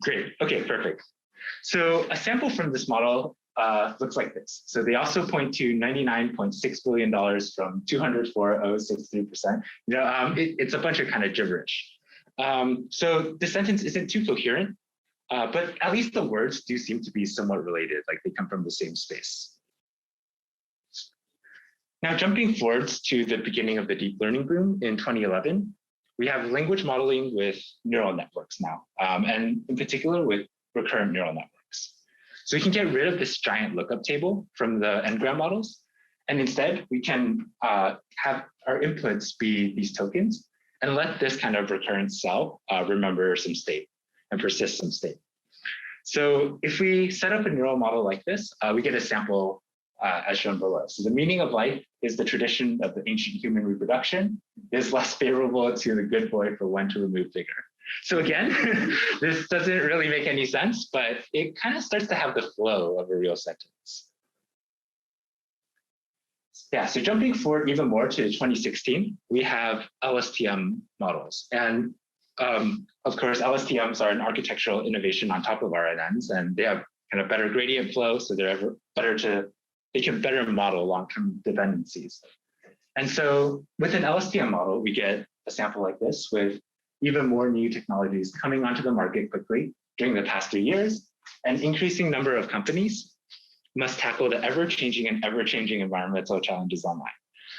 Great. Okay, perfect. So a sample from this model looks like this. So they also point to $99.6 billion from 204.063%. It's a bunch of kind of gibberish. So the sentence isn't too coherent, but at least the words do seem to be somewhat related, like they come from the same space. Now, jumping forwards to the beginning of the deep learning boom in 2011, we have language modeling with neural networks now, and in particular with recurrent neural networks. So we can get rid of this giant lookup table from the n-gram models, and instead we can have our inputs be these tokens and let this kind of recurrent cell remember some state and persist some state. So if we set up a neural model like this, we get a sample as shown below. So the meaning of life is the tradition of the ancient human reproduction is less favorable to the good boy for one to remove vigor. So again, this doesn't really make any sense, but it kind of starts to have the flow of a real sentence. Yeah, so jumping forward even more to 2016, we have LSTM models. And of course, LSTMs are an architectural innovation on top of RNNs, and they have kind of better gradient flow, so they can better model long-term dependencies. And so with an LSTM model, we get a sample like this with even more new technologies coming onto the market quickly during the past 3 years. An increasing number of companies must tackle the ever-changing and ever-changing environmental challenges online.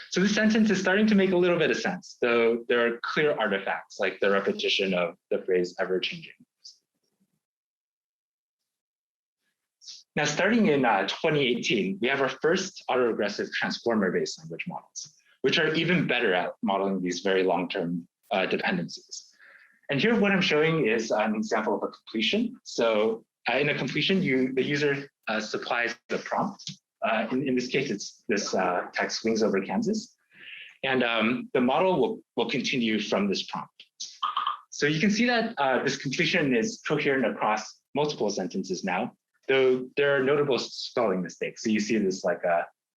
So this sentence is starting to make a little bit of sense, though there are clear artifacts like the repetition of the phrase ever-changing. Now, starting in 2018, we have our first autoregressive transformer-based language models, which are even better at modeling these very long-term dependencies. And here, what I'm showing is an example of a completion. So in a completion, the user supplies the prompt. In this case, it's this text "Wings over Kansas." And the model will continue from this prompt. So you can see that this completion is coherent across multiple sentences now, though there are notable spelling mistakes. So you see this like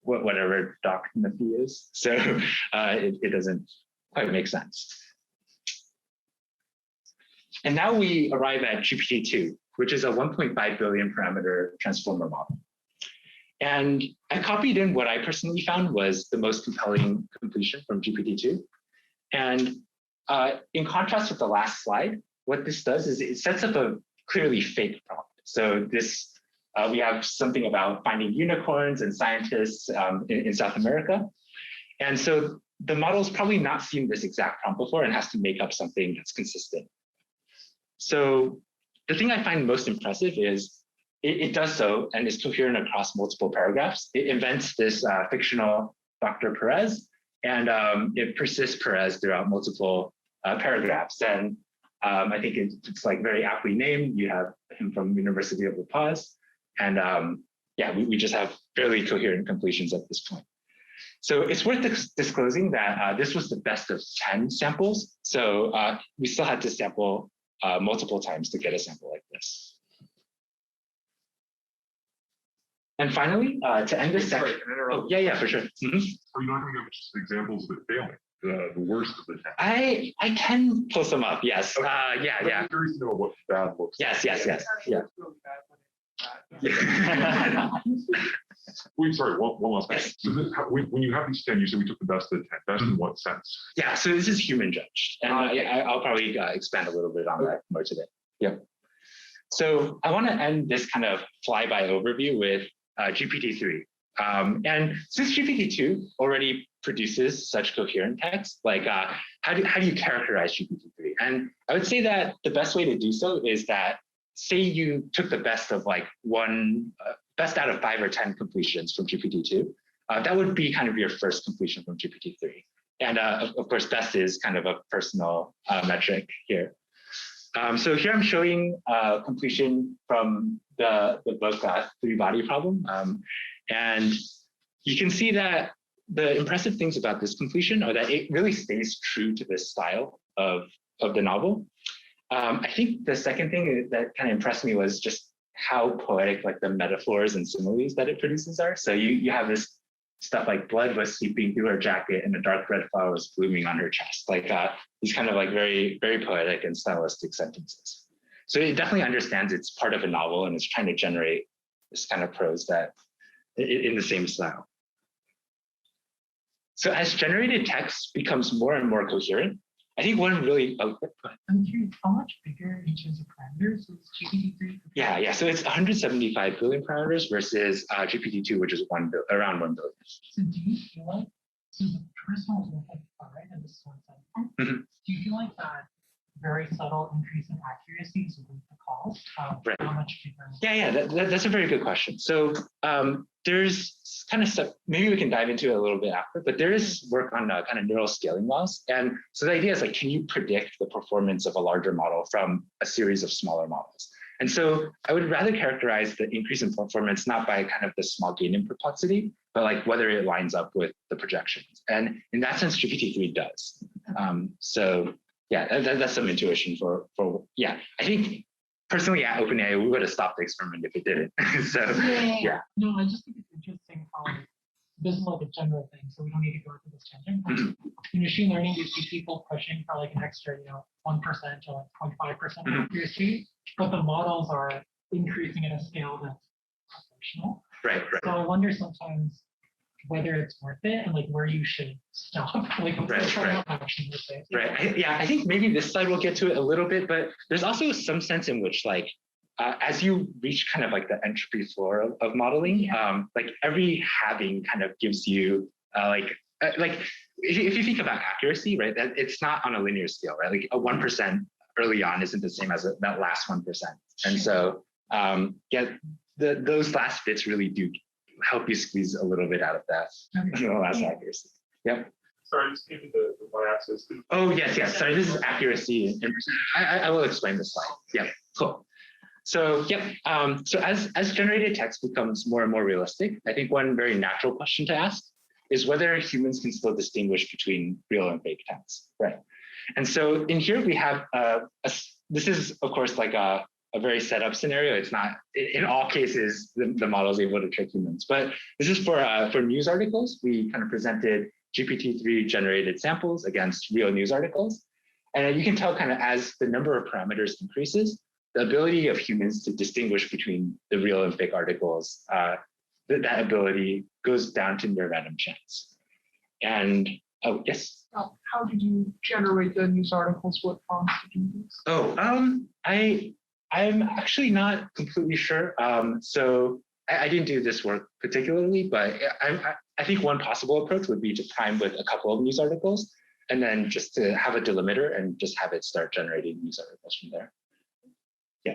whatever doctrinity is. So it doesn't quite make sense. And now we arrive at GPT-2, which is a 1.5 billion parameter transformer model. And I copied in what I personally found was the most compelling completion from GPT-2. And in contrast with the last slide, what this does is it sets up a clearly fake prompt. So this, we have something about finding unicorns and scientists in South America. And so the model's probably not seen this exact prompt before and has to make up something that's consistent. So the thing I find most impressive is it does so and is coherent across multiple paragraphs. It invents this fictional Dr. Perez, and it persists Perez throughout multiple paragraphs. And I think it's like very aptly named. You have him from University of La Paz. And yeah, we just have fairly coherent completions at this point. So it's worth disclosing that this was the best of 10 samples. So we still had to sample multiple times to get a sample like this. And finally, to end this section, yeah, for sure. Mm-hmm. So you don't have any just examples of it failing, the worst of the 10. I can pull some up, yes. Okay. Yeah. I'm curious to know what bad looks like. Yes. Yeah. Wait, sorry, one last question. So when you have these 10, you said we took the best of the 10. Best in what sense? Yeah, so this is human judged. And I'll probably expand a little bit on that more today. Yeah. So I want to end this kind of flyby overview with GPT-3. And since GPT-2 already produces such coherent text, like how do you characterize GPT-3? And I would say that the best way to do so is that, say you took the best of like best out of 5 or 10 completions from GPT-2, that would be kind of your first completion from GPT-3. And of course, best is kind of a personal metric here. So here I'm showing completion from the book Three-Body Problem. And you can see that the impressive things about this completion are that it really stays true to the style of the novel. I think the second thing that kind of impressed me was just how poetic like the metaphors and similes that it produces are. So you have this stuff like blood was seeping through her jacket and a dark red flower was blooming on her chest. Like these kind of like very, very poetic and stylistic sentences. So it definitely understands it's part of a novel and it's trying to generate this kind of prose that in the same style. So as generated text becomes more and more coherent, I think one really, I'm curious, how much bigger in terms of parameters is GPT-3? Yeah. So it's 175 billion parameters versus GPT-2, which is around 1 billion. So do you feel like, so the first one was 155, and this one is 1. Do you feel like that very subtle increase in accuracy is worth the cost? Right. How much bigger? Yeah, that's a very good question. So there's kind of stuff, maybe we can dive into it a little bit after, but there is work on kind of neural scaling laws. And so the idea is like, can you predict the performance of a larger model from a series of smaller models? And so I would rather characterize the increase in performance not by kind of the small gain in perplexity, but like whether it lines up with the projections. And in that sense, GPT-3 does. So yeah, that's some intuition for yeah. I think personally at OpenAI, we would have stopped the experiment if it didn't. So yeah. No, I just think it's interesting how this is like a general thing, so we don't need to go into this tangent. In machine learning, you see people pushing for like an extra, 1% or like 0.5% accuracy, but the models are increasing at a scale that's proportional. Right. So I wonder sometimes whether it's worth it and like where you should stop. Like action, let's say. Right. I think maybe this slide will get to it a little bit, but there's also some sense in which like as you reach kind of like the entropy floor of modeling, like every halving kind of gives you like if you think about accuracy, right, that it's not on a linear scale, right? Like a 1% early on isn't the same as that last 1%. And so those last bits really do help you squeeze a little bit out of that last accuracy. Yep. Sorry, just give me the y-axis. Oh, yes. Sorry, this is accuracy. I will explain this slide. Yeah, cool. So, so as generated text becomes more and more realistic, I think one very natural question to ask is whether humans can still distinguish between real and fake text, right? And so in here we have, this is of course like a very set up scenario. It's not, in all cases, the model is able to trick humans, but this is for news articles. We kind of presented GPT-3 generated samples against real news articles. And you can tell kind of as the number of parameters increases, the ability of humans to distinguish between the real and fake articles, that ability goes down to near random chance. And, oh, yes? How did you generate the news articles? What prompts did you use? Oh, I'm actually not completely sure. So I didn't do this work particularly, but I think one possible approach would be to prime with a couple of news articles and then just to have a delimiter and just have it start generating news articles from there. Yeah.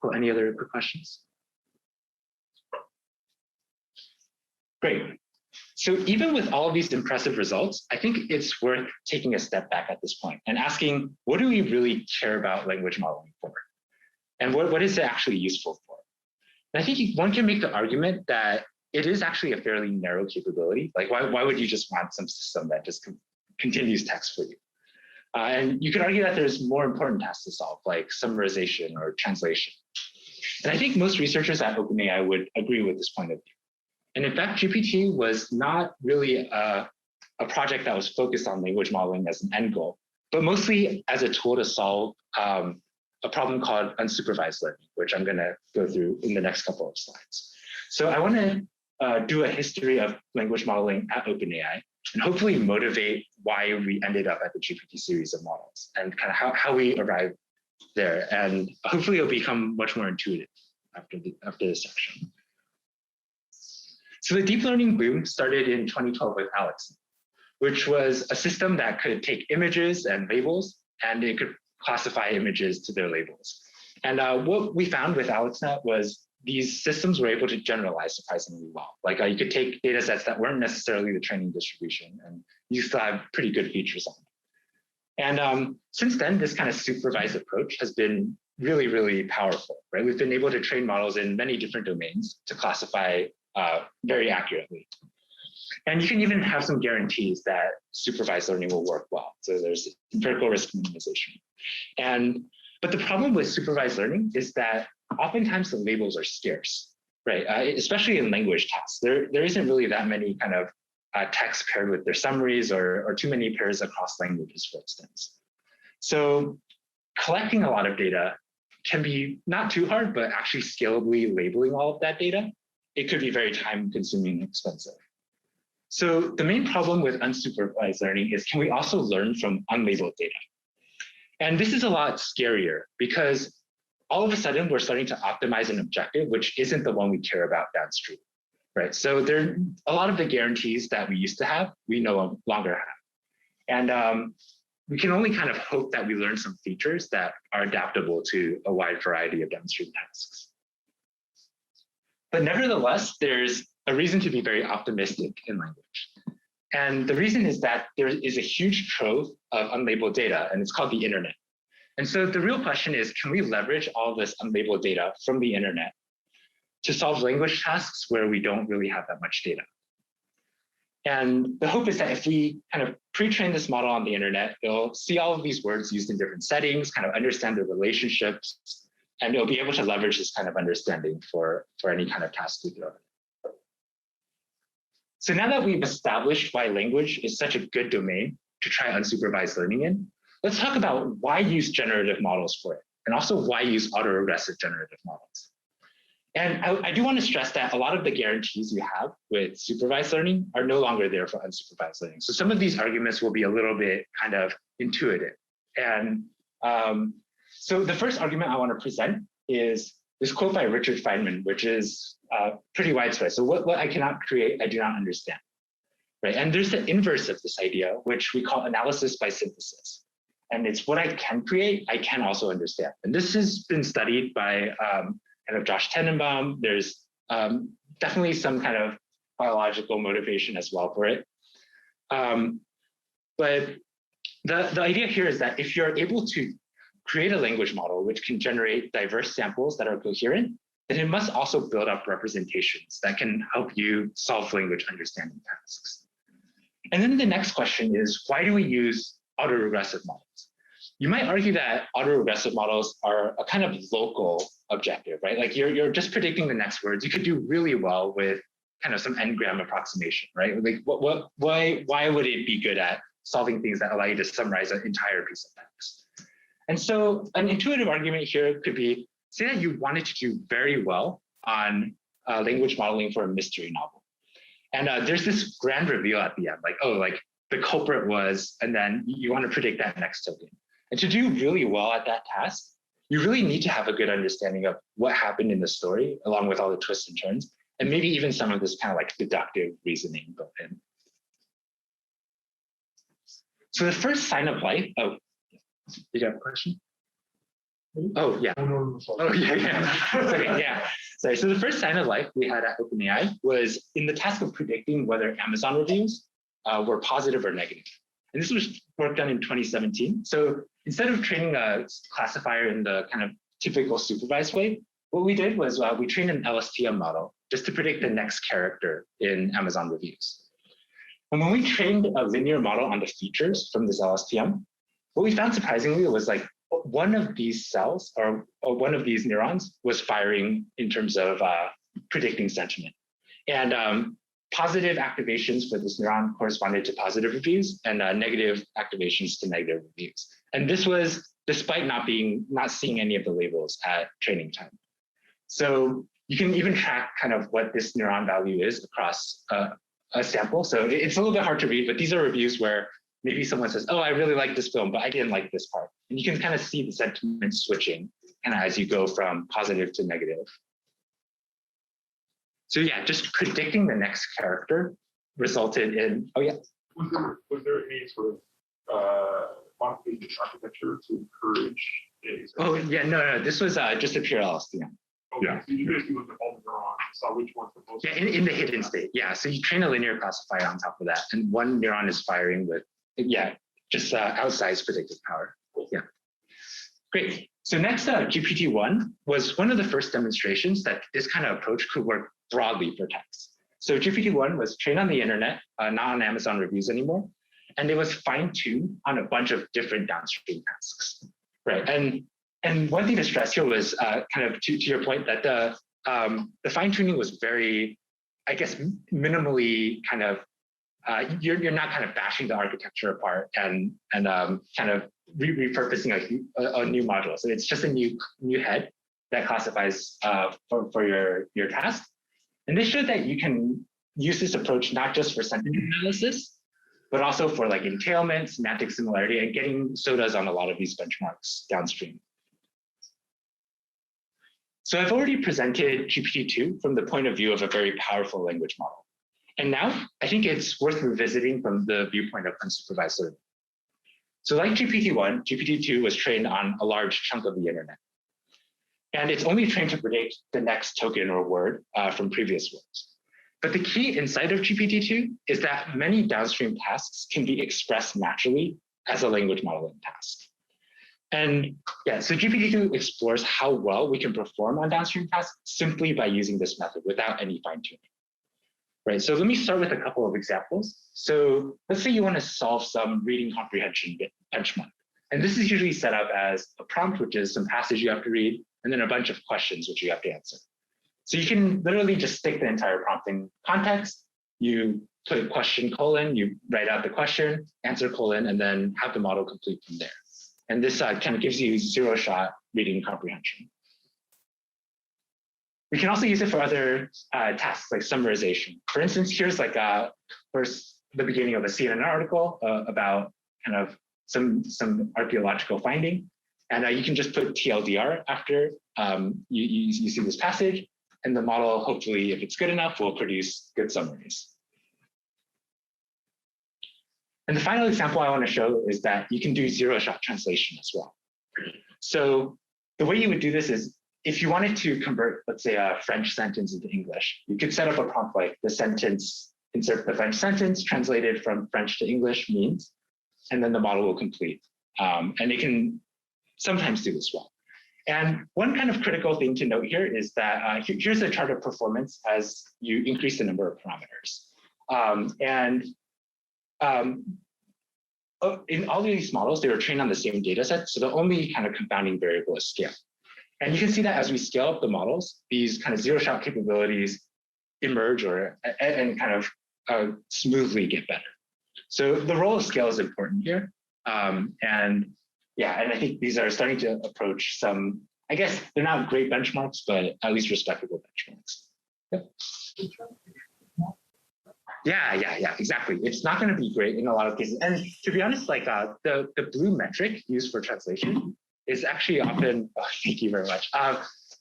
Cool. Any other quick questions? Great. So even with all of these impressive results, I think it's worth taking a step back at this point and asking, what do we really care about language modeling for? And what is it actually useful for? And I think one can make the argument that it is actually a fairly narrow capability. Like why would you just want some system that just continues text for you? And you could argue that there's more important tasks to solve, like summarization or translation. And I think most researchers at OpenAI would agree with this point of view. And in fact, GPT was not really a project that was focused on language modeling as an end goal, but mostly as a tool to solve a problem called unsupervised learning, which I'm going to go through in the next couple of slides. So I want to do a history of language modeling at OpenAI and hopefully motivate why we ended up at the GPT series of models and kind of how we arrived there. And hopefully it'll become much more intuitive after this section. So the deep learning boom started in 2012 with AlexNet, which was a system that could take images and labels, and it could classify images to their labels. And what we found with AlexNet was these systems were able to generalize surprisingly well. Like you could take data sets that weren't necessarily the training distribution, and you still have pretty good features on them. And since then, this kind of supervised approach has been really, really powerful, right? We've been able to train models in many different domains to classify very accurately. And you can even have some guarantees that supervised learning will work well. So there's empirical risk minimization. But the problem with supervised learning is that oftentimes the labels are scarce, right? Especially in language tests. There isn't really that many kind of text paired with their summaries or too many pairs across languages, for instance. So collecting a lot of data can be not too hard, but actually scalably labeling all of that data, it could be very time consuming and expensive. So the main problem with unsupervised learning is, can we also learn from unlabeled data? And this is a lot scarier because all of a sudden we're starting to optimize an objective, which isn't the one we care about downstream, right? So there, a lot of the guarantees that we used to have, we no longer have. And we can only kind of hope that we learn some features that are adaptable to a wide variety of downstream tasks. But nevertheless, there's a reason to be very optimistic in language. And the reason is that there is a huge trove of unlabeled data, and it's called the internet. And so the real question is, can we leverage all this unlabeled data from the internet to solve language tasks where we don't really have that much data? And the hope is that if we kind of pre-train this model on the internet, it'll see all of these words used in different settings, kind of understand the relationships, and it'll be able to leverage this kind of understanding for any kind of task we throw. So now that we've established why language is such a good domain to try unsupervised learning in, let's talk about why use generative models for it, and also why use autoregressive generative models. And I do want to stress that a lot of the guarantees you have with supervised learning are no longer there for unsupervised learning. So some of these arguments will be a little bit kind of intuitive. And so the first argument I want to present is this quote by Richard Feynman, which is pretty widespread. So what I cannot create, I do not understand, right? And there's the inverse of this idea, which we call analysis by synthesis. And it's what I can create, I can also understand. And this has been studied by kind of Josh Tenenbaum. There's definitely some kind of biological motivation as well for it. But the idea here is that if you're able to create a language model which can generate diverse samples that are coherent, then it must also build up representations that can help you solve language understanding tasks. And then the next question is, why do we use autoregressive models? You might argue that autoregressive models are a kind of local objective, right? Like you're just predicting the next words. You could do really well with kind of some n-gram approximation, right? Like why would it be good at solving things that allow you to summarize an entire piece of text? And so an intuitive argument here could be, say that you wanted to do very well on language modeling for a mystery novel. And there's this grand reveal at the end, like, oh, like the culprit was, and then you want to predict that next token. And to do really well at that task, you really need to have a good understanding of what happened in the story, along with all the twists and turns, and maybe even some of this kind of like deductive reasoning built in. So the first sign of life, oh, did you have a question? Oh, yeah. Oh, yeah. Okay, yeah. Sorry. So the first sign of life we had at OpenAI was in the task of predicting whether Amazon reviews were positive or negative. And this was work done in 2017. So instead of training a classifier in the kind of typical supervised way, what we did was we trained an LSTM model just to predict the next character in Amazon reviews. And when we trained a linear model on the features from this LSTM, what we found surprisingly was like one of these cells or one of these neurons was firing in terms of predicting sentiment. And positive activations for this neuron corresponded to positive reviews and negative activations to negative reviews. And this was despite not seeing any of the labels at training time. So you can even track kind of what this neuron value is across a sample. So it's a little bit hard to read, but these are reviews where maybe someone says, oh, I really like this film, but I didn't like this part. And you can kind of see the sentiment switching kind of as you go from positive to negative. So yeah, just predicting the next character resulted in, oh yeah. Was there any sort of quantification architecture to encourage a? Oh yeah, no, this was just a pure LSTM. Okay, yeah. So you basically looked at all the neurons and saw which one's the most. Yeah, in the hidden state. Yeah, so you train a linear classifier on top of that, and one neuron is firing with, yeah, just outsized predictive power. Yeah, great. So next, GPT-1 was one of the first demonstrations that this kind of approach could work broadly for text. So GPT-1 was trained on the internet, not on Amazon reviews anymore, and it was fine-tuned on a bunch of different downstream tasks, right? And one thing to stress here was kind of to your point that the fine-tuning was very, I guess, minimally kind of you're not kind of bashing the architecture apart and kind of repurposing a new module. So it's just a new head that classifies for your task. And this showed that you can use this approach not just for sentence analysis, but also for like entailment, semantic similarity, and getting SOTAs on a lot of these benchmarks downstream. So I've already presented GPT-2 from the point of view of a very powerful language model. And now I think it's worth revisiting from the viewpoint of unsupervised learning. So like GPT-1, GPT-2 was trained on a large chunk of the internet. And it's only trained to predict the next token or word from previous words. But the key insight of GPT-2 is that many downstream tasks can be expressed naturally as a language modeling task. And yeah, so GPT-2 explores how well we can perform on downstream tasks simply by using this method without any fine-tuning. Right, so let me start with a couple of examples. So let's say you want to solve some reading comprehension benchmark. And this is usually set up as a prompt, which is some passage you have to read, and then a bunch of questions which you have to answer. So you can literally just stick the entire prompt in context. You put a question colon, you write out the question, answer colon, and then have the model complete from there. And this kind of gives you zero-shot reading comprehension. We can also use it for other tasks like summarization. For instance, here's like first the beginning of a CNN article about kind of some archaeological finding. And you can just put TLDR after you see this passage, and the model, hopefully, if it's good enough, will produce good summaries. And the final example I want to show is that you can do zero-shot translation as well. So the way you would do this is, if you wanted to convert, let's say, a French sentence into English, you could set up a prompt like the sentence, insert the French sentence, translated from French to English means, and then the model will complete. And it can sometimes do this well. And one kind of critical thing to note here is that here's a chart of performance as you increase the number of parameters. In all of these models, they were trained on the same data set, so the only kind of confounding variable is scale. And you can see that as we scale up the models, these kind of zero-shot capabilities emerge and kind of smoothly get better. So the role of scale is important here. And I think these are starting to approach some, I guess they're not great benchmarks, but at least respectable benchmarks. Yep. Yeah, exactly. It's not going to be great in a lot of cases. And to be honest, like the blue metric used for translation is actually often, thank you very much.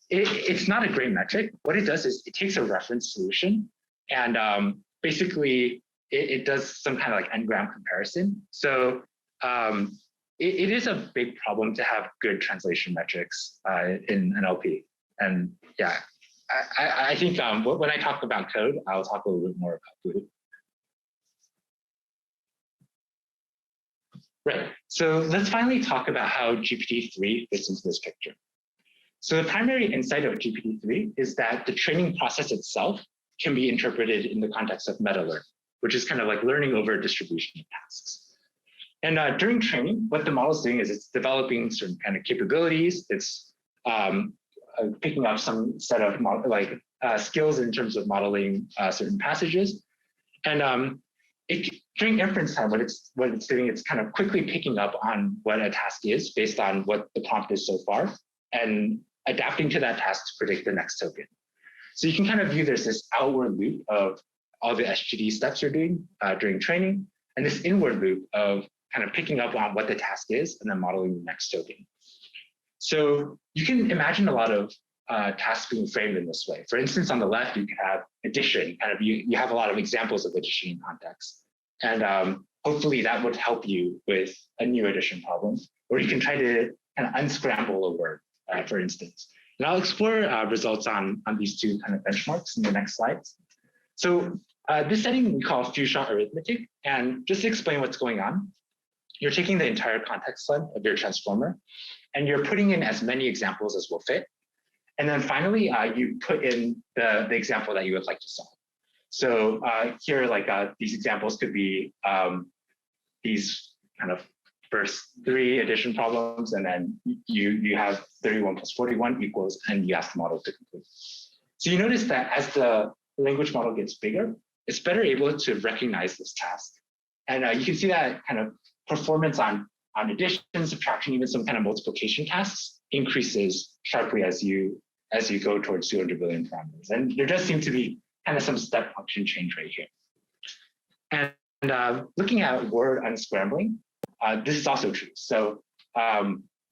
It's not a great metric. What it does is it takes a reference solution and basically it does some kind of like n-gram comparison. So it is a big problem to have good translation metrics in NLP. And yeah, I think when I talk about code, I'll talk a little bit more about blue. Right, so let's finally talk about how GPT-3 fits into this picture. So the primary insight of GPT-3 is that the training process itself can be interpreted in the context of meta-learning, which is kind of like learning over a distribution of tasks. And during training, what the model is doing is it's developing certain kind of capabilities. It's picking up some set of skills in terms of modeling certain passages. And during inference time, what it's doing, it's kind of quickly picking up on what a task is based on what the prompt is so far and adapting to that task to predict the next token. So you can kind of view there's this outward loop of all the SGD steps you're doing during training, and this inward loop of kind of picking up on what the task is and then modeling the next token. So you can imagine a lot of tasks being framed in this way. For instance, on the left, you can have addition, kind of you have a lot of examples of addition in context. And hopefully that would help you with a new addition problem, or you can try to kind of unscramble a word, for instance. And I'll explore results on these two kind of benchmarks in the next slides. So this setting we call few-shot arithmetic. And just to explain what's going on, you're taking the entire context length of your transformer, and you're putting in as many examples as will fit. And then finally, you put in the example that you would like to solve. So here, these examples could be these kind of first 3 addition problems, and then you have 31 plus 41 equals, and you ask the model to complete. So you notice that as the language model gets bigger, it's better able to recognize this task. And you can see that kind of performance on addition, subtraction, even some kind of multiplication tasks increases sharply as you go towards 200 billion parameters. And there does seem to be kind of some step function change right here. And looking at word unscrambling, this is also true. So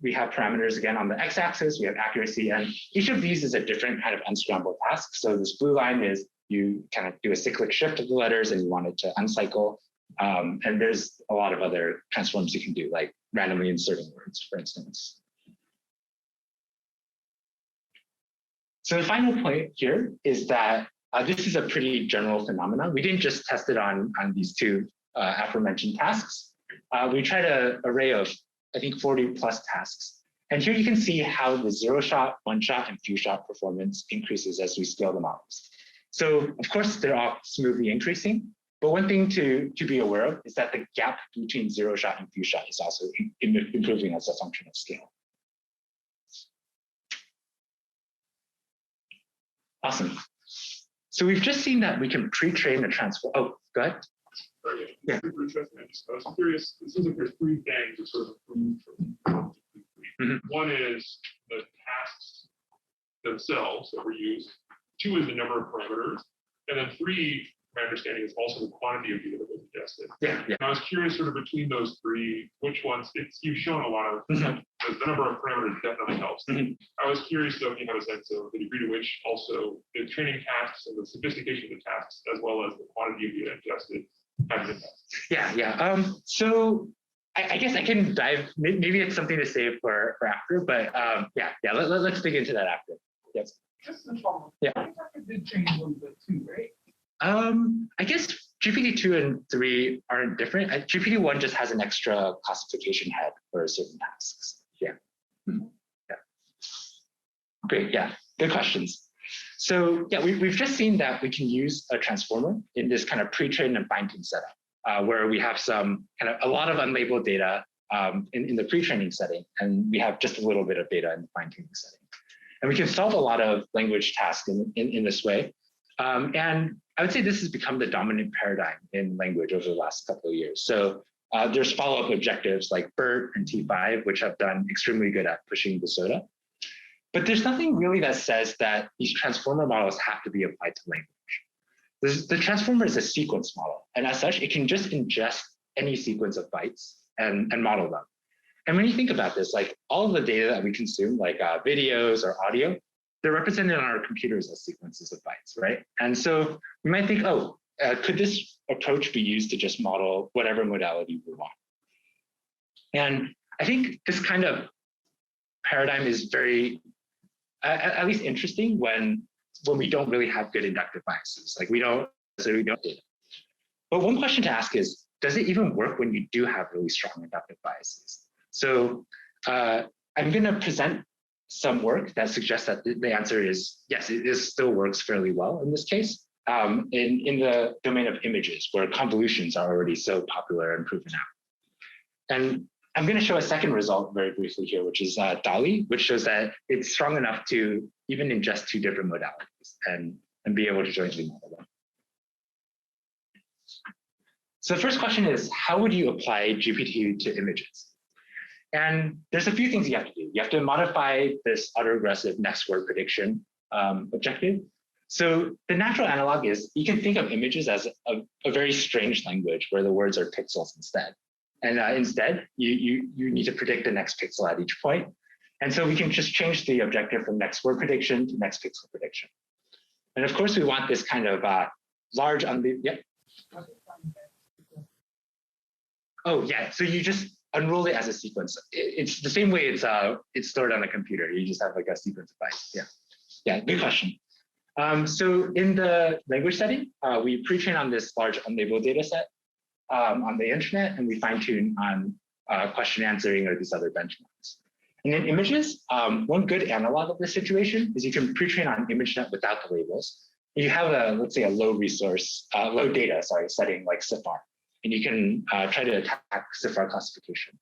we have parameters again on the x-axis, we have accuracy, and each of these is a different kind of unscramble task. So this blue line is you kind of do a cyclic shift of the letters and you want it to uncycle. And there's a lot of other transforms you can do, like randomly inserting words, for instance. So the final point here is that this is a pretty general phenomenon. We didn't just test it on these two aforementioned tasks. We tried an array of, I think, 40 plus tasks. And here you can see how the 0-shot, 1-shot, and few-shot performance increases as we scale the models. So of course, they're all smoothly increasing. But one thing to be aware of is that the gap between 0-shot and few-shot is also improving as a function of scale. Awesome. So we've just seen that we can pre-train the transform. Oh, go ahead. Sorry, yeah. Super interesting. I was curious. It seems like there's three things that sort of improve from GPT. One is the tasks themselves that were used. 2 is the number of parameters, and then 3, my understanding, is also the quantity of data that was ingested. Yeah. And I was curious, sort of between those 3, which ones? You've shown a lot of the number of parameters definitely helps. I was curious though if you have a sense of the degree to which also the training tasks and the sophistication of the tasks, as well as the quantity of data ingested, have an impact. Yeah. So I guess I can dive. Maybe it's something to save for after, but let's dig into that after. Yes. Just to follow. Yeah. I did change a little bit too, right? I guess GPT-2 and 3 aren't different. GPT-1 just has an extra classification head for certain tasks. Yeah. Yeah. Great. Yeah. Good questions. So yeah, we've just seen that we can use a transformer in this kind of pre-trained and fine-tuned setup, where we have some kind of a lot of unlabeled data in the pre-training setting, and we have just a little bit of data in the fine-tuning setting. And we can solve a lot of language tasks in this way. And I would say this has become the dominant paradigm in language over the last couple of years. So there's follow-up objectives like BERT and T5, which have done extremely good at pushing the soda. But there's nothing really that says that these transformer models have to be applied to language. The transformer is a sequence model, and as such, it can just ingest any sequence of bytes and model them. And when you think about this, like all of the data that we consume, like videos or audio, they're represented on our computers as sequences of bytes, right? And so we might think, could this approach be used to just model whatever modality we want? And I think this kind of paradigm is very, at least interesting when we don't really have good inductive biases. Like we don't data. But one question to ask is, does it even work when you do have really strong inductive biases? So I'm going to present some work that suggests that the answer is yes, it still works fairly well in this case, in the domain of images where convolutions are already so popular and proven out. And I'm going to show a second result very briefly here, which is DALL-E, which shows that it's strong enough to even ingest 2 different modalities and be able to jointly model them. So the first question is, how would you apply GPT to images? And there's a few things you have to do. You have to modify this autoregressive next word prediction objective. So the natural analog is you can think of images as a very strange language where the words are pixels instead. And instead, you need to predict the next pixel at each point. And so we can just change the objective from next word prediction to next pixel prediction. And of course, we want this kind of large Yep. Oh, yeah. So you just unroll it as a sequence. It's the same way it's stored on a computer. You just have like a sequence of bytes. Yeah, good question. So in the language setting, we pre-train on this large unlabeled data set on the internet, and we fine-tune on question answering or these other benchmarks. And in images, one good analog of this situation is you can pre-train on ImageNet without the labels. You have let's say a low data setting like CIFAR. And you can try to attack CIFAR classification.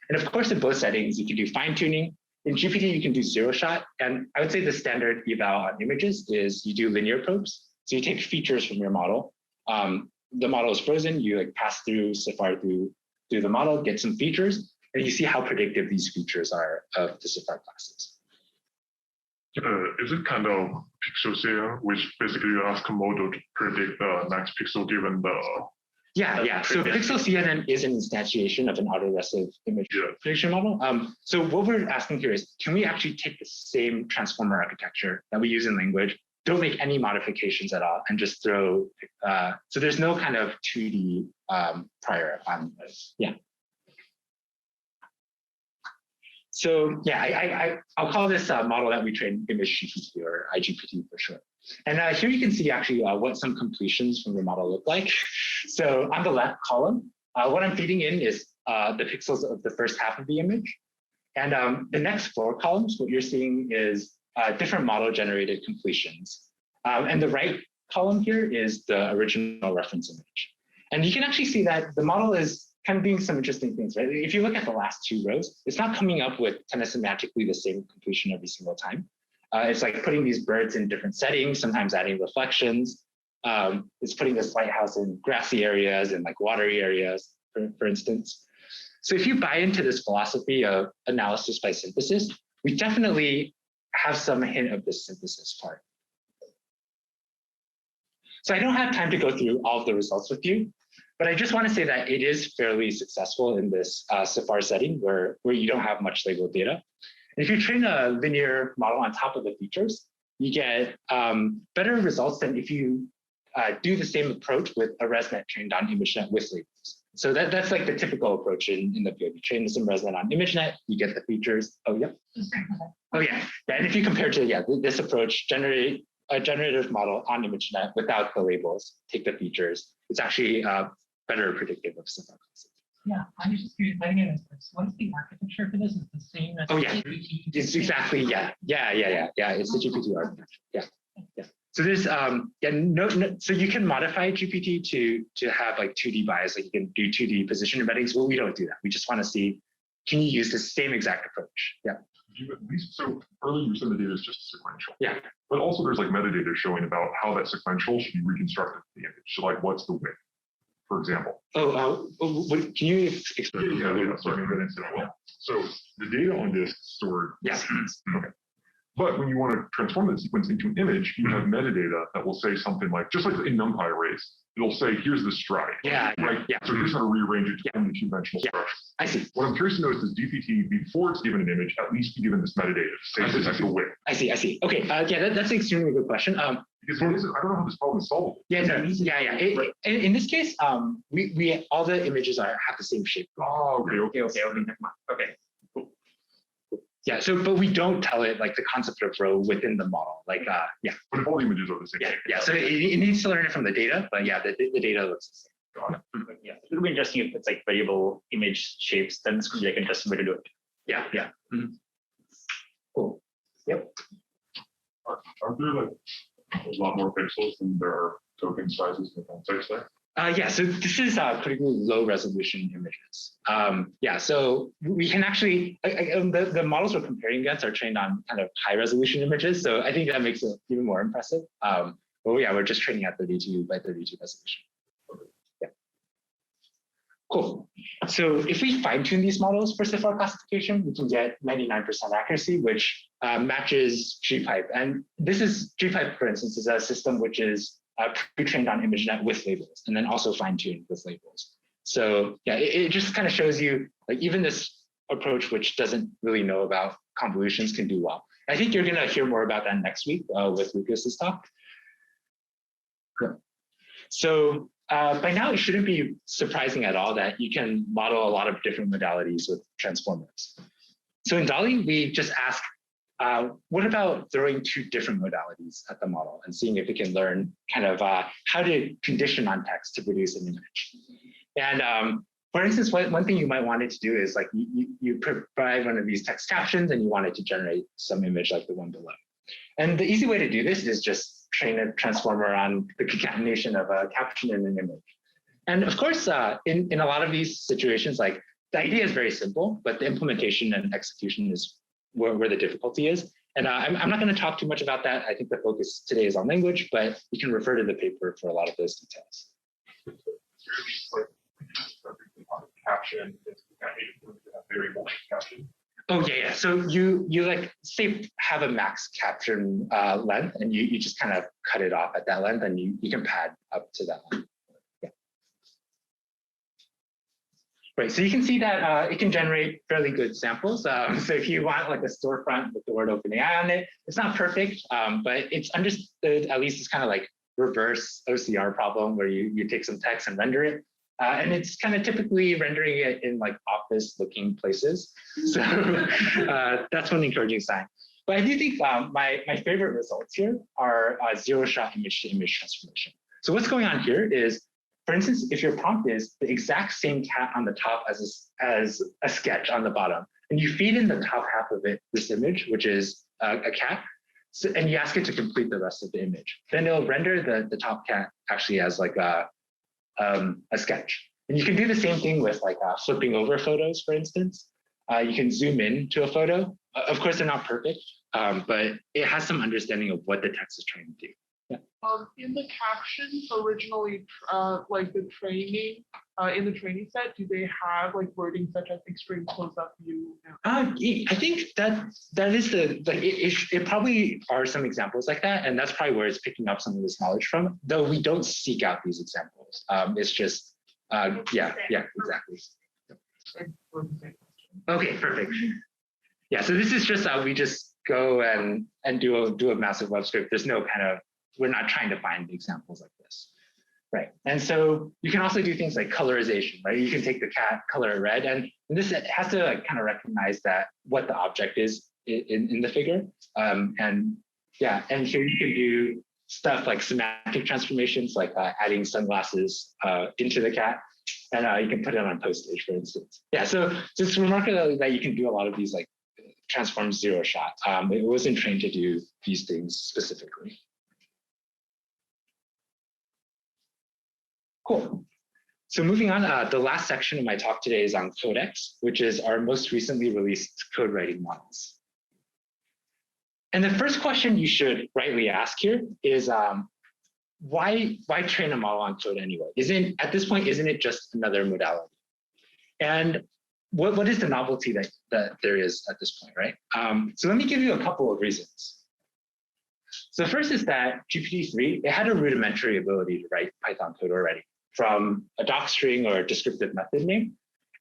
And of course, in both settings, you can do fine tuning. In GPT, you can do 0-shot. And I would say the standard eval on images is you do linear probes. So you take features from your model the model is frozen, you like pass through Safari through the model, get some features, and you see how predictive these features are of the Safari classes. Is it kind of pixel share, which basically you ask a model to predict the next pixel given the... Yeah. So Pixel CNN is an instantiation of an autoregressive image prediction model. So what we're asking here is, can we actually take the same transformer architecture that we use in language, don't make any modifications at all, and just throw, so there's no kind of 2D prior on this. Yeah. So yeah, I'll call this model that we train image GPT or IGPT for short. And here you can see actually what some completions from the model look like. So on the left column, what I'm feeding in is the pixels of the first half of the image. And the next 4 columns, what you're seeing is different model generated completions. And the right column here is the original reference image. And you can actually see that the model is kind of doing some interesting things, right? If you look at the last 2 rows, it's not coming up with kind of semantically the same completion every single time. It's like putting these birds in different settings, sometimes adding reflections. It's putting this lighthouse in grassy areas and like watery areas, for instance. So if you buy into this philosophy of analysis by synthesis, we definitely have some hint of the synthesis part. So I don't have time to go through all of the results with you, but I just want to say that it is fairly successful in this Safari setting where you don't have much labeled data. And if you train a linear model on top of the features, you get better results than if you do the same approach with a ResNet trained on ImageNet with labels. So that's like the typical approach in the field. You train some ResNet on ImageNet, you get the features. Oh, yeah. Oh, yeah. And if you compare to this approach, generate a generative model on ImageNet without the labels, take the features, it's actually better predictive of some classes. Yeah, I was just curious. I think what is the architecture for this? Is the same as GPT? It's exactly Yeah, it's the GPT architecture. Yeah. So there's so you can modify GPT to have like 2D bias, like you can do 2D position embeddings. Well, we don't do that. We just want to see, can you use the same exact approach? Yeah. So earlier you said the data is just sequential. Yeah. But also there's like metadata showing about how that sequential should be reconstructed in the image. So like what's the width, for example? Can you explain? Yeah, sorry, so the data on disk stored. Yeah. Okay. But when you want to transform that sequence into an image, you have metadata that will say something like, just like in NumPy arrays, it'll say, here's the stride. Yeah. So here's how to rearrange it to only 2-dimensional structures. I see. What I'm curious to know is, does GPT, before it's given an image, at least be given this metadata to say this is the width? I see. Okay. That's an extremely good question. Because I don't know how this problem is solvable. In this case, we all the images have the same shape. Oh, okay. Okay. Yeah, but we don't tell it like the concept of row within the model. Like, But if all the images are the same. Yeah. So it needs to learn it from the data, but yeah, the data looks the same. Got it. Yeah, it would be interesting if it's like variable image shapes, then it's like an interesting way to do it. Yeah. Mm-hmm. Cool. Yep. Are there like a lot more pixels than there are token sizes in the context there? So this is pretty low resolution images. So we can actually, the models we're comparing against are trained on kind of high resolution images. So I think that makes it even more impressive. We're just training at 32 by 32 resolution. Yeah. Cool. So if we fine tune these models for Safari classification, we can get 99% accuracy, which matches GPipe. And this is GPipe, for instance, is a system which is pre-trained on ImageNet with labels, and then also fine-tuned with labels. So yeah, it just kind of shows you like even this approach, which doesn't really know about convolutions, can do well. I think you're going to hear more about that next week with Lucas's talk. Yeah. So by now, it shouldn't be surprising at all that you can model a lot of different modalities with transformers. So in DALL-E, we just ask, what about throwing 2 different modalities at the model and seeing if it can learn kind of how to condition on text to produce an image? And for instance, one thing you might want it to do is like you provide one of these text captions and you want it to generate some image like the one below. And the easy way to do this is just train a transformer on the concatenation of a caption and an image. And of course, in a lot of these situations, like the idea is very simple, but the implementation and execution is where the difficulty is. And I'm not going to talk too much about that. I think the focus today is on language, but you can refer to the paper for a lot of those details. Caption is very long caption. Oh yeah. So you like say have a max caption length, and you just kind of cut it off at that length, and you can pad up to that length. Yeah. Right. So you can see that it can generate fairly good samples. So if you want like a storefront with the word OpenAI on it, it's not perfect, but it's understood. At least it's kind of like reverse OCR problem where you take some text and render it. And it's kind of typically rendering it in like office looking places. So that's one encouraging sign. But I do think my favorite results here are zero shot image to image transformation. So what's going on here is, for instance, if your prompt is the exact same cat on the top as a sketch on the bottom, and you feed in the top half of it, this image, which is a cat, so, and you ask it to complete the rest of the image, then it'll render the top cat actually as like a sketch. And you can do the same thing with like flipping over photos, for instance. You can zoom in to a photo. Of course, they're not perfect, but it has some understanding of what the text is trying to do. Yeah. In the captions originally, like the training, in the training set, do they have like wording such as extreme close-up view? I think that is it probably are some examples like that, and that's probably where it's picking up some of this knowledge from. Though we don't seek out these examples. It's just yeah, exactly. Okay, perfect. Yeah, so this is just we just go and do a massive web script. There's no kind of, we're not trying to find examples like this. Right, and so you can also do things like colorization, right? You can take the cat, color it red, and this has to like kind of recognize that what the object is in the figure. And yeah, and here you can do stuff like semantic transformations, like adding sunglasses into the cat, and you can put it on postage, for instance. Yeah, so it's remarkable that you can do a lot of these like transform zero shot. It wasn't trained to do these things specifically. Cool. So moving on, the last section of my talk today is on Codex, which is our most recently released code writing models. And the first question you should rightly ask here is why train a model on code anyway? At this point, isn't it just another modality? And what is the novelty that there is at this point, right? So let me give you a couple of reasons. So first is that GPT-3, it had a rudimentary ability to write Python code already, from a doc string or a descriptive method name.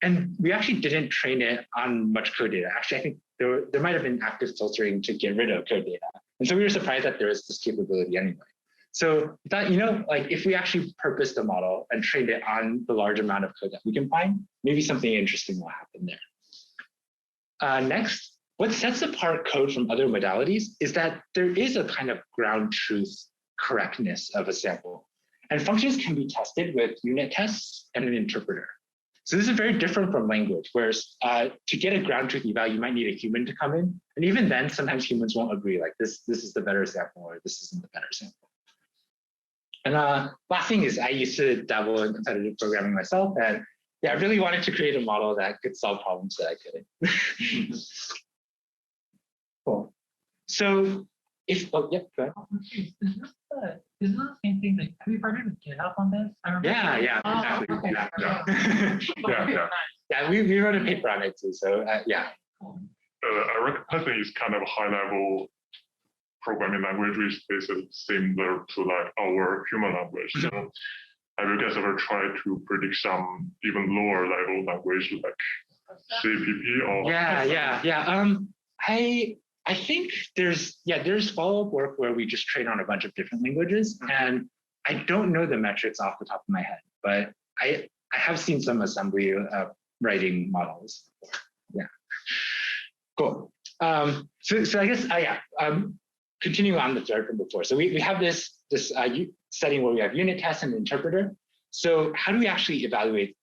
And we actually didn't train it on much code data. Actually, I think there might have been active filtering to get rid of code data. And so we were surprised that there is this capability anyway. So we thought, like if we actually purposed a model and trained it on the large amount of code that we can find, maybe something interesting will happen there. Next, what sets apart code from other modalities is that there is a kind of ground truth correctness of a sample. And functions can be tested with unit tests and an interpreter. So this is very different from language, whereas to get a ground truth eval, you might need a human to come in. And even then, sometimes humans won't agree, like this is the better sample or this isn't the better sample. And last thing is I used to dabble in competitive programming myself. And yeah, I really wanted to create a model that could solve problems that I couldn't. Cool. So go ahead. Is this the same thing? Have you partnered with GitHub on this? Yeah, exactly. Okay. Yeah, we wrote a paper on it too. So yeah. Cool. Python is kind of a high-level programming language, which is basically similar to like our human language. So have you guys ever tried to predict some even lower level language like CPP or? Yeah. I think there's follow-up work where we just train on a bunch of different languages, and I don't know the metrics off the top of my head, but I have seen some assembly writing models before. Yeah, cool. So I guess continue on the thread from before. So we have this setting where we have unit tests and interpreter. So how do we actually evaluate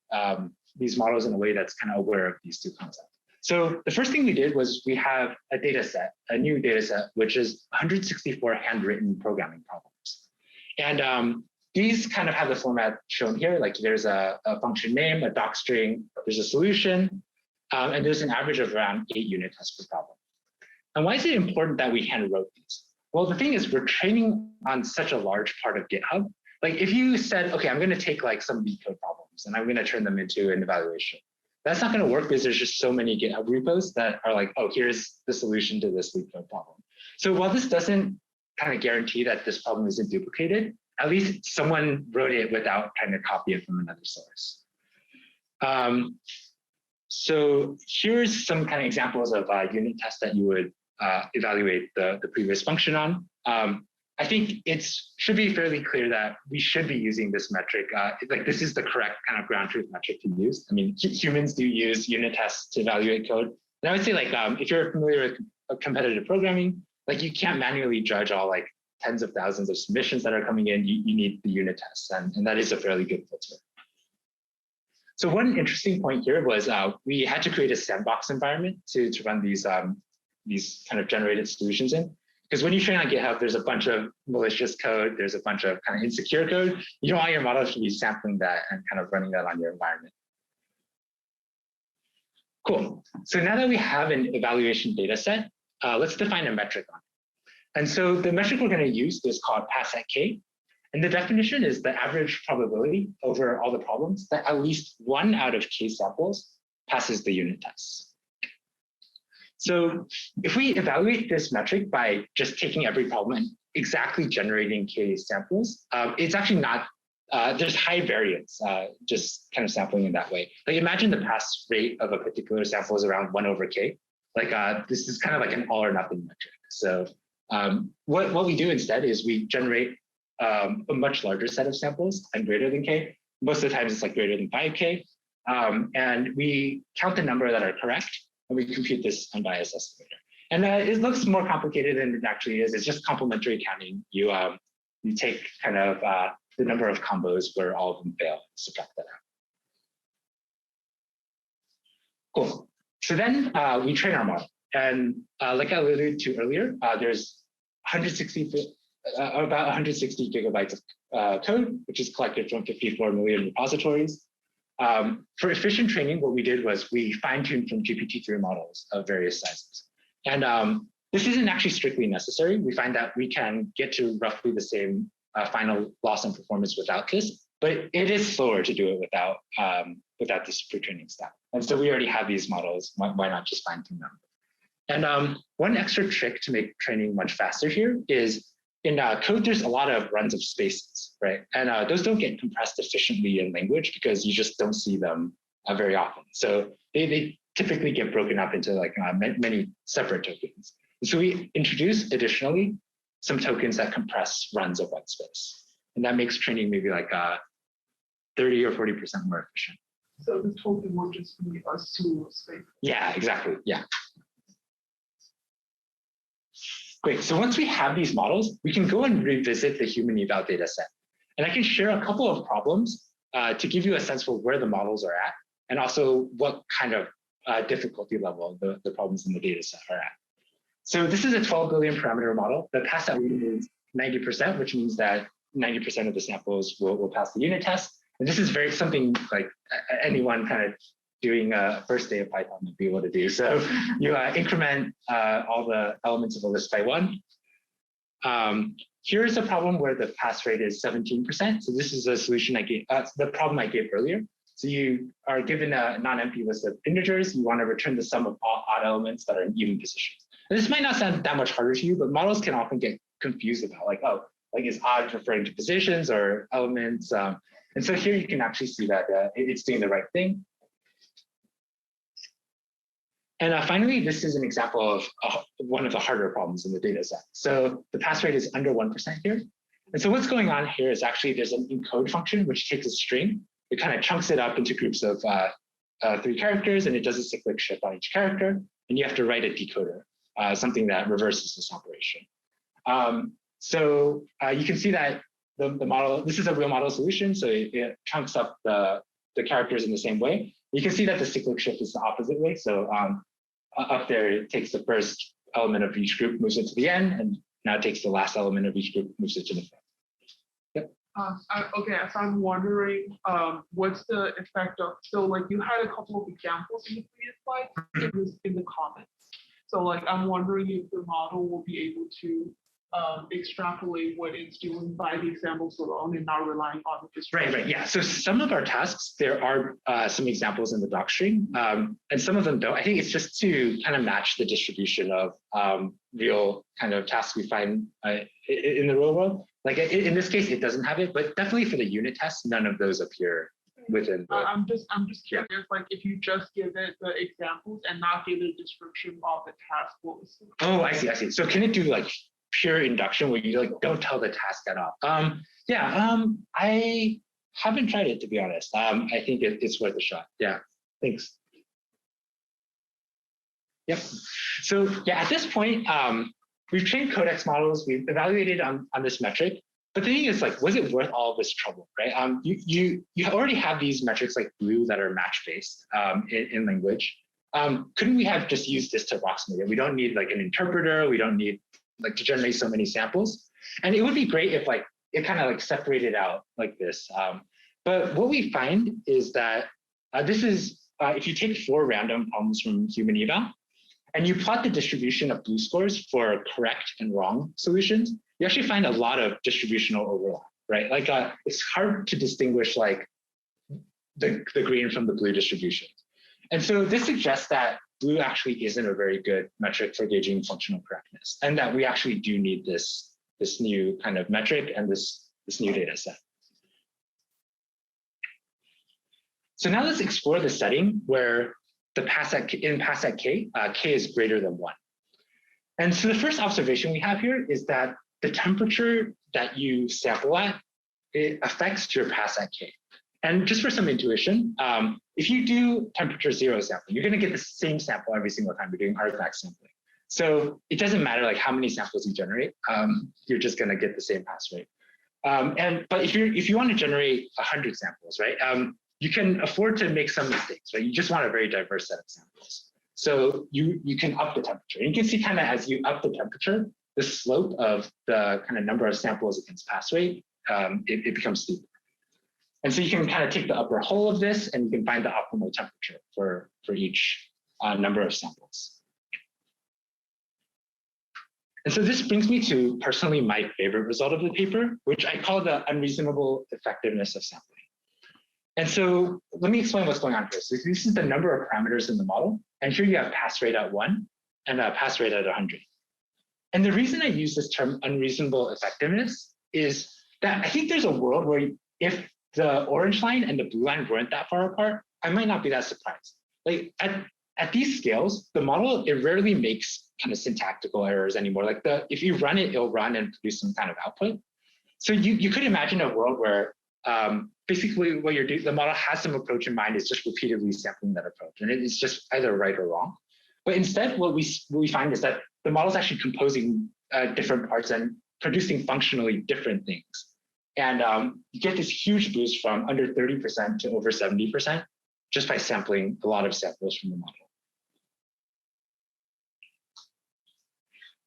these models in a way that's kind of aware of these two concepts? So the first thing we did was we have a data set, a new data set, which is 164 handwritten programming problems. And these kind of have the format shown here, like there's a function name, a doc string, there's a solution, and there's an average of around 8 unit tests per problem. And why is it important that we hand wrote these? Well, the thing is we're training on such a large part of GitHub like if you said, okay, I'm going to take like some leak code problems and I'm going to turn them into an evaluation. That's not going to work because there's just so many GitHub repos that are like, oh, here's the solution to this leak code problem. So while this doesn't kind of guarantee that this problem isn't duplicated, at least someone wrote it without trying to copy it from another source. So here's some kind of examples of unit tests that you would evaluate the previous function on. I think it should be fairly clear that we should be using this metric. Like this is the correct kind of ground truth metric to use. I mean, humans do use unit tests to evaluate code. And I would say like, if you're familiar with competitive programming, like you can't manually judge all like tens of thousands of submissions that are coming in. You need the unit tests, and that is a fairly good filter. So one interesting point here was we had to create a sandbox environment to run these kind of generated solutions in. Because when you train on GitHub, there's a bunch of malicious code, there's a bunch of kind of insecure code. You don't want your model to be sampling that and kind of running that on your environment. Cool. So now that we have an evaluation data set, let's define a metric on it. And so the metric we're going to use is called pass at k. And the definition is the average probability over all the problems that at least one out of k samples passes the unit tests. So if we evaluate this metric by just taking every problem and exactly generating k samples, it's actually not, there's high variance, just kind of sampling in that way. Like imagine the pass rate of a particular sample is around 1 over k. Like this is kind of like an all or nothing metric. So what we do instead is we generate a much larger set of samples and greater than k. Most of the times it's like greater than 5k. And we count the number that are correct, and we compute this unbiased estimator. And it looks more complicated than it actually is. It's just complementary counting. You take kind of the number of combos where all of them fail, subtract that out. Cool. So then we train our model. And like I alluded to earlier, there's about 160 gigabytes of code, which is collected from 54 million repositories. For efficient training, what we did was we fine-tuned from GPT-3 models of various sizes. And this isn't actually strictly necessary. We find that we can get to roughly the same final loss and performance without this, but it is slower to do it without this pre-training step. And so we already have these models. Why not just fine-tune them? And one extra trick to make training much faster here is in code, there's a lot of runs of spaces, right? And those don't get compressed efficiently in language because you just don't see them very often. So they typically get broken up into like many separate tokens. And so we introduce additionally some tokens that compress runs of white space. And that makes training maybe like 30 or 40% more efficient. So the token will just be a pseudo space. Yeah, exactly. Yeah. Great. So once we have these models, we can go and revisit the HumanEval dataset. And I can share a couple of problems to give you a sense for where the models are at, and also what kind of difficulty level the problems in the dataset are at. So this is a 12 billion parameter model. The pass out rate is 90%, which means that 90% of the samples will pass the unit test. And this is something like anyone kind of doing a first day of Python would be able to do. So you increment all the elements of a list by 1. Here's a problem where the pass rate is 17%. So this is a solution I gave, the problem I gave earlier. So you are given a non-empty list of integers. You want to return the sum of all odd elements that are in even positions. And this might not sound that much harder to you, but models can often get confused about like, oh, like is odd referring to positions or elements? And so here you can actually see that it's doing the right thing. And finally, this is an example of one of the harder problems in the data set. So the pass rate is under 1% here. And so what's going on here is actually there's an encode function, which takes a string. It kind of chunks it up into groups of 3 characters, and it does a cyclic shift on each character. And you have to write a decoder, something that reverses this operation. So you can see that the model, this is a real model solution. So it chunks up the characters in the same way. You can see that the cyclic shift is the opposite way. So up there, it takes the first element of each group, moves it to the end, and now it takes the last element of each group, moves it to the front. Yep. Okay, so I'm wondering, what's the effect of, so like you had a couple of examples in the previous slide in the comments. So like, I'm wondering if the model will be able to extrapolate what it's doing by the examples alone and not relying on the distribution. Right. Yeah. So some of our tasks, there are some examples in the downstream, and some of them don't. I think it's just to kind of match the distribution of real kind of tasks we find in the real world. Like in this case, it doesn't have it, but definitely for the unit tests, none of those appear within. I'm just curious, like if you just give it the examples and not give it a description of the task, what was it? Oh, I see. So can it do like pure induction where you like don't tell the task at all? I haven't tried it, to be honest. I think it's worth a shot. Yeah, thanks. Yep. So yeah, at this point, we've trained Codex models. We've evaluated on this metric. But the thing is, like, was it worth all of this trouble, right? You already have these metrics like Llu that are match-based in language. Couldn't we have just used this to approximate it? We don't need like an interpreter. We don't need like to generate so many samples. And it would be great if like it kind of like separated out like this. But what we find is that this is, if you take 4 random problems from HumanEval, and you plot the distribution of Llu scores for correct and wrong solutions, you actually find a lot of distributional overlap, right? Like it's hard to distinguish like the green from the blue distribution. And so this suggests that Llu actually isn't a very good metric for gauging functional correctness, and that we actually do need this new kind of metric and this new data set. So now let's explore the setting where the pass at k, k is greater than 1. And so the first observation we have here is that the temperature that you sample at, it affects your pass at k. And just for some intuition, if you do temperature 0 sampling, you're going to get the same sample every single time you're doing artifact sampling. So it doesn't matter like how many samples you generate, you're just going to get the same pass rate. But if you want to generate 100 samples, right, you can afford to make some mistakes, right? You just want a very diverse set of samples. So you can up the temperature. And you can see kind of as you up the temperature, the slope of the kind of number of samples against pass rate, it becomes steeper. And so you can kind of take the upper whole of this and you can find the optimal temperature for each number of samples. And so this brings me to personally my favorite result of the paper, which I call the unreasonable effectiveness of sampling. And so let me explain what's going on here. So this is the number of parameters in the model. And here you have pass rate at 1 and a pass rate at 100. And the reason I use this term unreasonable effectiveness is that I think there's a world where if the orange line and the blue line weren't that far apart, I might not be that surprised. Like at these scales, the model, it rarely makes kind of syntactical errors anymore. Like if you run it, it'll run and produce some kind of output. So you could imagine a world where basically what you're doing, the model has some approach in mind, it's just repeatedly sampling that approach. And it's just either right or wrong. But instead, what we find is that the model is actually composing different parts and producing functionally different things. And you get this huge boost from under 30% to over 70% just by sampling a lot of samples from the model.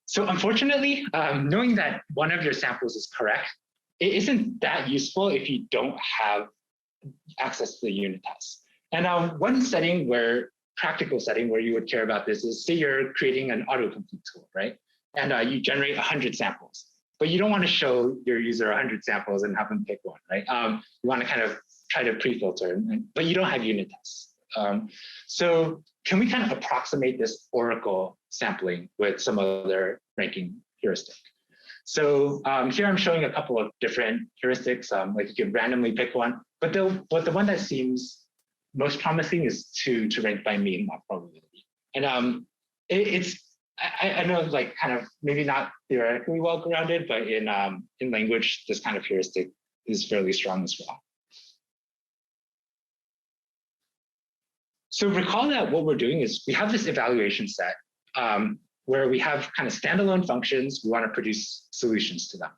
So unfortunately, knowing that one of your samples is correct, it isn't that useful if you don't have access to the unit test. And one practical setting where you would care about this is, say you're creating an autocomplete tool, right? And you generate 100 samples, but you don't want to show your user 100 samples and have them pick one, right? You want to kind of try to pre-filter, but you don't have unit tests. So can we kind of approximate this Oracle sampling with some other ranking heuristic? So here I'm showing a couple of different heuristics, like you can randomly pick one, but the one that seems most promising is to rank by mean, not probability. And I know like kind of maybe not theoretically well grounded, but in language, this kind of heuristic is fairly strong as well. So recall that what we're doing is we have this evaluation set where we have kind of standalone functions. We want to produce solutions to them.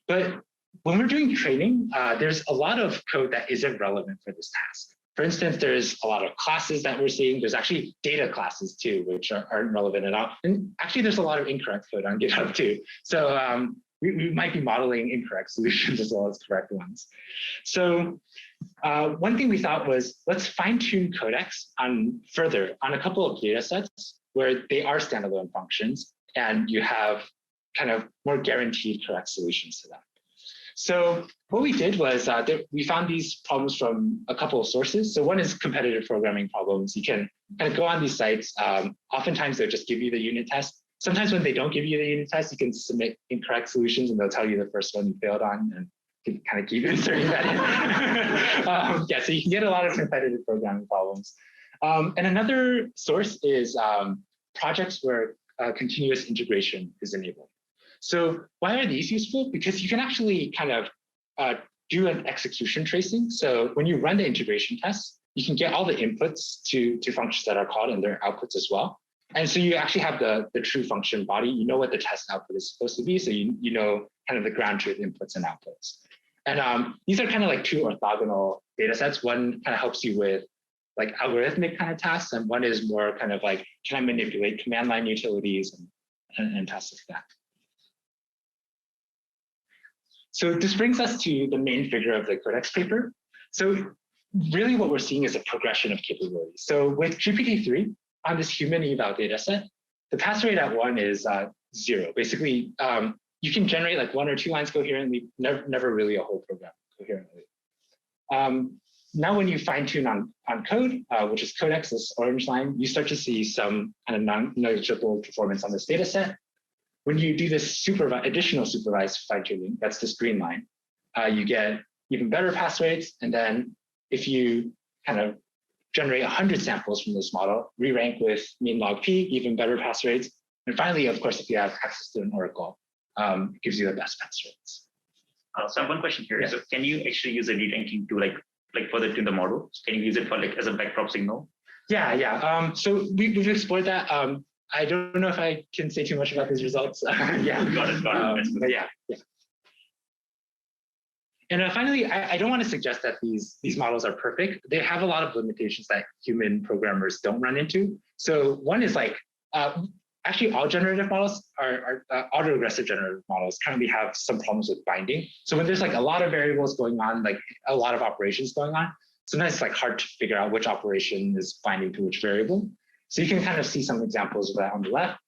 But when we're doing training, there's a lot of code that isn't relevant for this task. For instance, there's a lot of classes that we're seeing. There's actually data classes too, which aren't relevant at all. And actually, there's a lot of incorrect code on GitHub too. So we might be modeling incorrect solutions as well as correct ones. So one thing we thought was, let's fine-tune Codex further on a couple of data sets where they are standalone functions, and you have kind of more guaranteed correct solutions to that. So what we did was we found these problems from a couple of sources. So one is competitive programming problems. You can kind of go on these sites. Oftentimes they'll just give you the unit test. Sometimes when they don't give you the unit test, you can submit incorrect solutions and they'll tell you the first one you failed on, and you can kind of keep inserting that in. Yeah, so you can get a lot of competitive programming problems. And another source is projects where continuous integration is enabled. So why are these useful? Because you can actually kind of do an execution tracing. So when you run the integration tests, you can get all the inputs to functions that are called and their outputs as well. And so you actually have the true function body. You know what the test output is supposed to be. So you know kind of the ground truth inputs and outputs. And these are kind of like two orthogonal data sets. One kind of helps you with like algorithmic kind of tasks, and one is more kind of like, can I manipulate command line utilities and tasks like that. So this brings us to the main figure of the Codex paper. So really what we're seeing is a progression of capabilities. So with GPT-3 on this HumanEval dataset, the pass rate at 1 is 0. Basically, you can generate like 1 or 2 lines coherently, never really a whole program coherently. Now when you fine tune on code, which is Codex, this orange line, you start to see some kind of non-negligible performance on this dataset. When you do this additional supervised fine tuning, that's this green line, you get even better pass rates. And then if you kind of generate 100 samples from this model, re-rank with mean log p, even better pass rates. And finally, of course, if you have access to an oracle, it gives you the best pass rates. So I have one question here. Yeah. So can you actually use a re-ranking to like further tune the model? Can you use it for like as a backdrop signal? Yeah. So we've explored that. I don't know if I can say too much about these results. Yeah. Got it. But yeah. And finally, I don't want to suggest that these models are perfect. They have a lot of limitations that human programmers don't run into. So one is like, actually all generative models are autoregressive generative models currently have some problems with binding. So when there's like a lot of variables going on, like a lot of operations going on, sometimes it's like hard to figure out which operation is binding to which variable. So you can kind of see some examples of that on the left.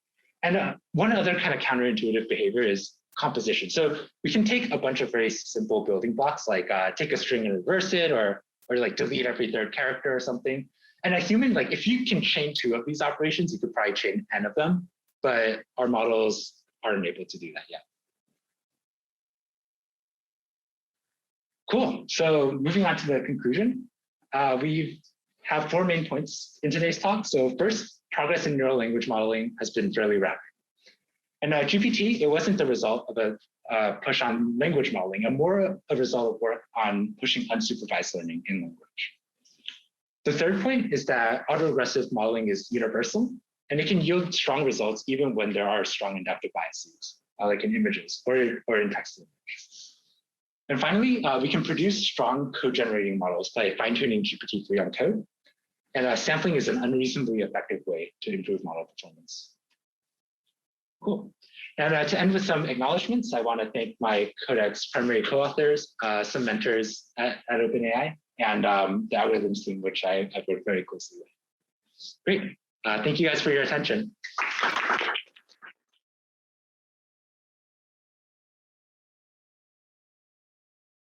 And one other kind of counterintuitive behavior is composition. So we can take a bunch of very simple building blocks, like take a string and reverse it, or like delete every third character or something. And a human, like if you can chain 2 of these operations, you could probably chain n of them, but our models aren't able to do that yet. Cool. So moving on to the conclusion, we have 4 main points in today's talk. So first, progress in neural language modeling has been fairly rapid. And GPT, it wasn't the result of a push on language modeling, and more a result of work on pushing unsupervised learning in language. The third point is that autoregressive modeling is universal, and it can yield strong results even when there are strong inductive biases, like in images or in text to image. And finally, we can produce strong code-generating models by fine-tuning GPT-3 on code. And sampling is an unreasonably effective way to improve model performance. Cool. And to end with some acknowledgements, I want to thank my Codex primary co-authors, some mentors at OpenAI, and the algorithms team, which I've worked very closely with. Great. Thank you guys for your attention.